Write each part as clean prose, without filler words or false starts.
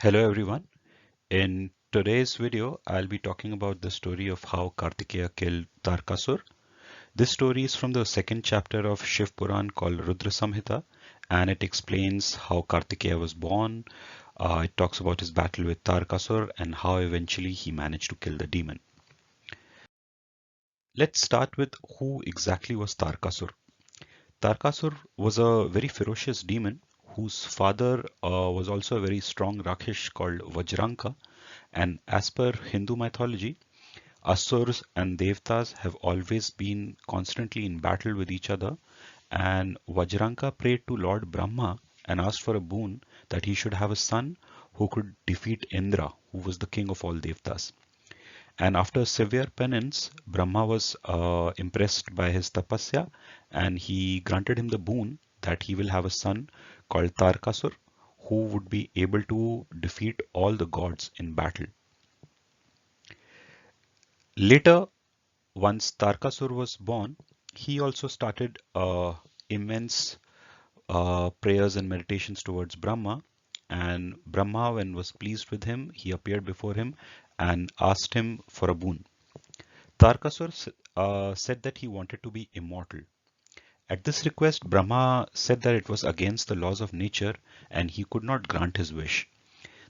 Hello everyone. In today's video, I'll be talking about the story of how Kartikeya killed Tarkasur. This story is from the second chapter of Shiv Puran called Rudra Samhita, and it explains how Kartikeya was born. It talks about his battle with Tarkasur and how eventually he managed to kill the demon. Let's start with who exactly was Tarkasur. Tarkasur was a very ferocious demon whose father was also a very strong Raksha called Vajranka. And as per Hindu mythology, Asurs and Devtas have always been constantly in battle with each other, and Vajranka prayed to Lord Brahma and asked for a boon that he should have a son who could defeat Indra, who was the king of all Devtas. And after severe penance, Brahma was impressed by his tapasya and he granted him the boon that he will have a son called Tarkasur who would be able to defeat all the gods in battle. Later, once Tarkasur was born, he also started immense prayers and meditations towards Brahma. And Brahma, when was pleased with him, he appeared before him and asked him for a boon. Tarkasur said that he wanted to be immortal. At this request, Brahma said that it was against the laws of nature and he could not grant his wish.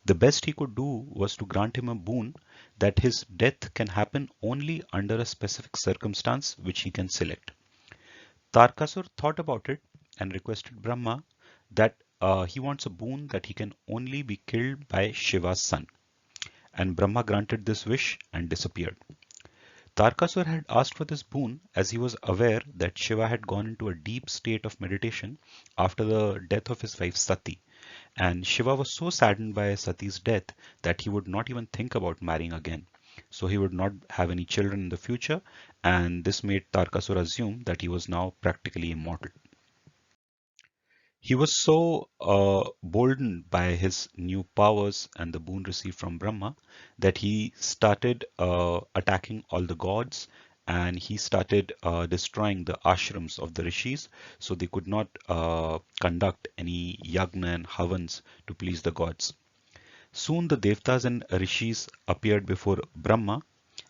The best he could do was to grant him a boon that his death can happen only under a specific circumstance which he can select. Tarkasur thought about it and requested Brahma that he wants a boon that he can only be killed by Shiva's son. And Brahma granted this wish and disappeared. Tarkasur had asked for this boon as he was aware that Shiva had gone into a deep state of meditation after the death of his wife Sati. And Shiva was so saddened by Sati's death that he would not even think about marrying again. So he would not have any children in the future, and this made Tarkasur assume that he was now practically immortal. He was so boldened by his new powers and the boon received from Brahma that he started attacking all the gods and he started destroying the ashrams of the rishis so they could not conduct any yagna and havans to please the gods. Soon the devtas and rishis appeared before Brahma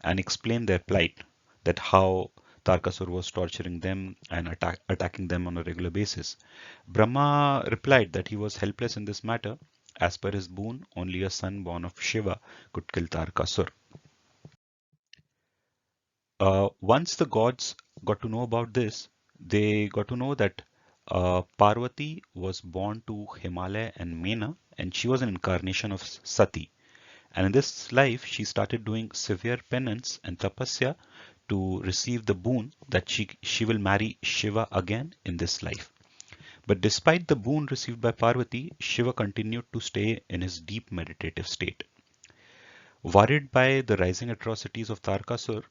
and explained their plight, that how Tarkasur was torturing them and attacking them on a regular basis. Brahma replied that he was helpless in this matter. As per his boon, only a son born of Shiva could kill Tarkasur. Once the gods got to know about this, they got to know that Parvati was born to Himalaya and Mena, and she was an incarnation of Sati. And in this life, she started doing severe penance and tapasya to receive the boon that she will marry Shiva again in this life. But despite the boon received by Parvati, Shiva continued to stay in his deep meditative state. Worried by the rising atrocities of Tarkasur,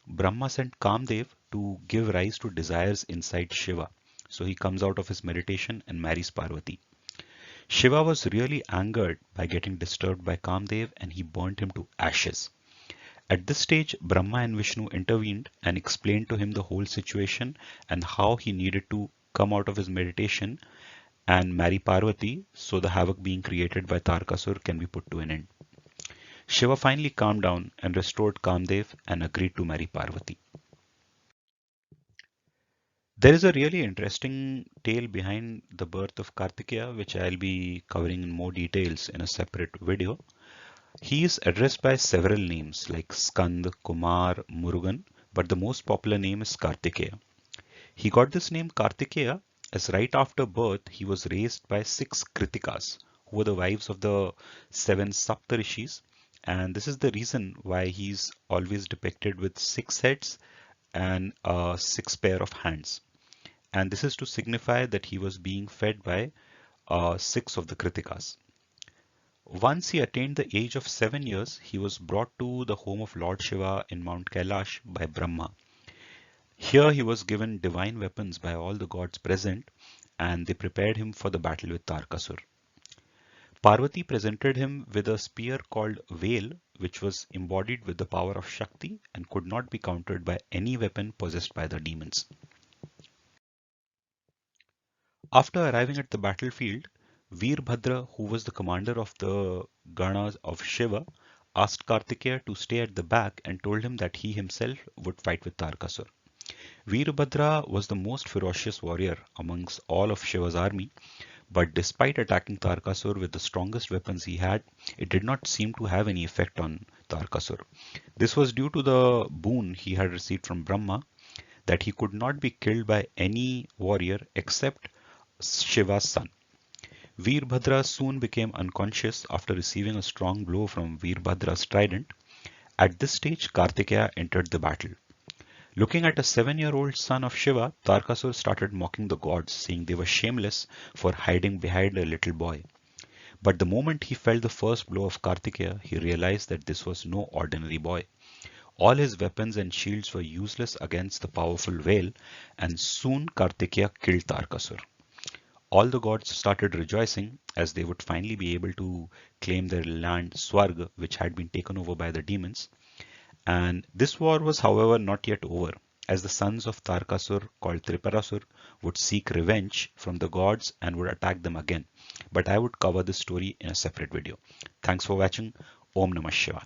Brahma sent Kamdev to give rise to desires inside Shiva. So he comes out of his meditation and marries Parvati. Shiva was really angered by getting disturbed by Kamdev and he burnt him to ashes. At this stage, Brahma and Vishnu intervened and explained to him the whole situation and how he needed to come out of his meditation and marry Parvati so the havoc being created by Tarkasur can be put to an end. Shiva finally calmed down and restored Kamdev and agreed to marry Parvati. There is a really interesting tale behind the birth of Kartikeya, which I'll be covering in more details in a separate video. He is addressed by several names like Skand, Kumar, Murugan, but the most popular name is Kartikeya. He got this name Kartikeya as right after birth he was raised by six Kritikas, who were the wives of the seven Saptarishis, and this is the reason why he's always depicted with six heads and six pair of hands. And this is to signify that he was being fed by six of the Kritikas. Once he attained the age of 7 years, he was brought to the home of Lord Shiva in Mount Kailash by Brahma. Here he was given divine weapons by all the gods present and they prepared him for the battle with Tarkasur. Parvati presented him with a spear called Vel, which was embodied with the power of Shakti and could not be countered by any weapon possessed by the demons. After arriving at the battlefield, Veerbhadra, who was the commander of the Ganas of Shiva, asked Kartikeya to stay at the back and told him that he himself would fight with Tarakasur. Veerbhadra was the most ferocious warrior amongst all of Shiva's army, but despite attacking Tarakasur with the strongest weapons he had, it did not seem to have any effect on Tarakasur. This was due to the boon he had received from Brahma that he could not be killed by any warrior except Shiva's son. Veerbhadra soon became unconscious after receiving a strong blow from Veerbhadra's trident. At this stage, Kartikeya entered the battle. Looking at a 7-year-old son of Shiva, Tarakasur started mocking the gods, saying they were shameless for hiding behind a little boy. But the moment he felt the first blow of Kartikeya, he realized that this was no ordinary boy. All his weapons and shields were useless against the powerful Vel, and soon Kartikeya killed Tarakasur. All the gods started rejoicing as they would finally be able to claim their land Swarga, which had been taken over by the demons. And this war was, however, not yet over, as the sons of Tarakasur, called Triparasur, would seek revenge from the gods and would attack them again. But I would cover this story in a separate video. Thanks for watching. Om Namah Shivaya.